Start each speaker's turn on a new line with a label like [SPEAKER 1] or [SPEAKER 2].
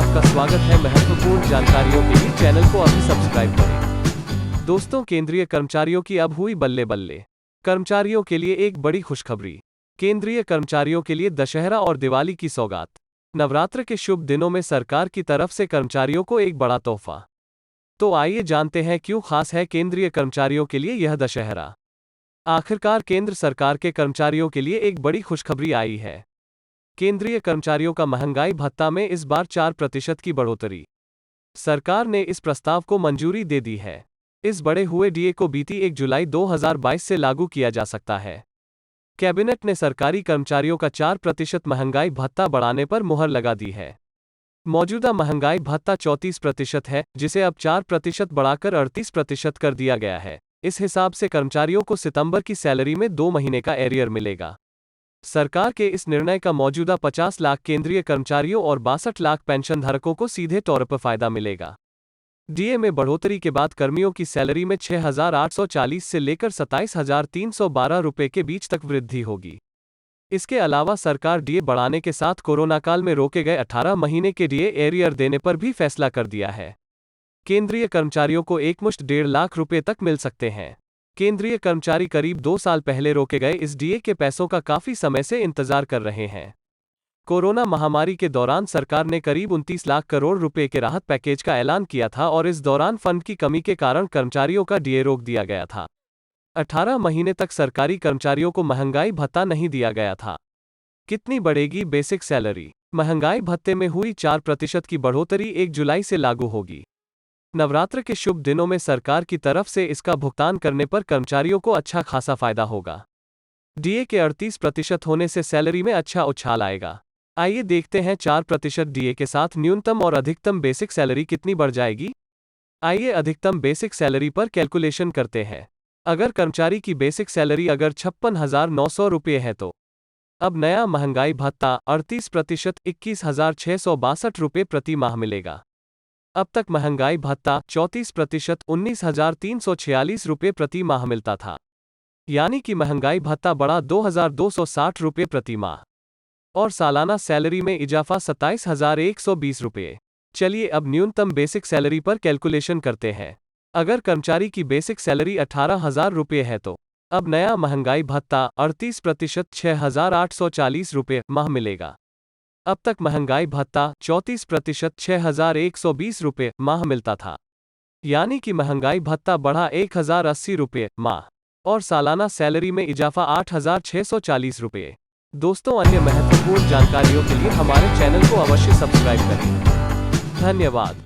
[SPEAKER 1] आपका स्वागत है। महत्वपूर्ण जानकारियों के लिए चैनल को अभी सब्सक्राइब करें। दोस्तों, केंद्रीय कर्मचारियों की अब हुई बल्ले बल्ले। कर्मचारियों के लिए एक बड़ी खुशखबरी। केंद्रीय कर्मचारियों के लिए दशहरा और दिवाली की सौगात। नवरात्र के शुभ दिनों में सरकार की तरफ से कर्मचारियों को एक बड़ा तोहफा। तो आइए जानते हैं क्यों खास है केंद्रीय कर्मचारियों के लिए यह दशहरा। आखिरकार केंद्र सरकार के कर्मचारियों के लिए एक बड़ी खुशखबरी आई है। केंद्रीय कर्मचारियों का महंगाई भत्ता में इस बार 4% की बढ़ोतरी। सरकार ने इस प्रस्ताव को मंजूरी दे दी है। इस बढ़े हुए डीए को बीती 1 जुलाई 2022 से लागू किया जा सकता है। कैबिनेट ने सरकारी कर्मचारियों का 4% महंगाई भत्ता बढ़ाने पर मुहर लगा दी है। मौजूदा महंगाई भत्ता 34% है, जिसे अब 4% बढ़ाकर 38% कर दिया गया है। इस हिसाब से कर्मचारियों को सितंबर की सैलरी में 2 महीने का एरियर मिलेगा। सरकार के इस निर्णय का मौजूदा 50 लाख केंद्रीय कर्मचारियों और 62 लाख पेंशनधारकों को सीधे तौर पर फायदा मिलेगा। डीए में बढ़ोतरी के बाद कर्मियों की सैलरी में 6,840 से लेकर 27,312 रुपये के बीच तक वृद्धि होगी। इसके अलावा सरकार डीए बढ़ाने के साथ कोरोना काल में रोके गए 18 महीने के डीए एरियर देने पर भी फैसला कर दिया है। केंद्रीय कर्मचारियों को एकमुश्त 1.5 लाख रुपये तक मिल सकते हैं। केंद्रीय कर्मचारी करीब 2 साल पहले रोके गए इस डीए के पैसों का काफी समय से इंतजार कर रहे हैं। कोरोना महामारी के दौरान सरकार ने करीब 29 लाख करोड़ रुपए के राहत पैकेज का ऐलान किया था और इस दौरान फंड की कमी के कारण कर्मचारियों का डीए रोक दिया गया था। 18 महीने तक सरकारी कर्मचारियों को महंगाई भत्ता नहीं दिया गया था। कितनी बढ़ेगी बेसिक सैलरी? महंगाई भत्ते में हुई 4% की बढ़ोतरी 1 जुलाई से लागू होगी। नवरात्र के शुभ दिनों में सरकार की तरफ से इसका भुगतान करने पर कर्मचारियों को अच्छा खासा फायदा होगा। डीए के 38% होने से सैलरी में अच्छा उछाल आएगा। आइए देखते हैं 4% डीए के साथ न्यूनतम और अधिकतम बेसिक सैलरी कितनी बढ़ जाएगी। आइए अधिकतम बेसिक सैलरी पर कैलकुलेशन करते हैं। अगर कर्मचारी की बेसिक सैलरी अगर 56,900 रुपये है तो अब नया महंगाई भत्ता 38% 21,662 रुपये प्रति माह मिलेगा। अब तक महंगाई भत्ता 34% 19,346 रुपये प्रति माह मिलता था। यानी कि महंगाई भत्ता बढ़ा 2,260 रुपये प्रति माह और सालाना सैलरी में इजाफा 27,120 रुपये। चलिए अब न्यूनतम बेसिक सैलरी पर कैलकुलेशन करते हैं। अगर कर्मचारी की बेसिक सैलरी 18,000 रुपये है तो अब नया महंगाई भत्ता 38% 6,840 रुपये माह मिलेगा। अब तक महंगाई भत्ता 34% 6,120 रुपये माह मिलता था। यानी कि महंगाई भत्ता बढ़ा 1,080 रुपये माह और सालाना सैलरी में इजाफा 8,640 रुपये। दोस्तों, अन्य महत्वपूर्ण जानकारियों के लिए हमारे चैनल को अवश्य सब्सक्राइब करें। धन्यवाद।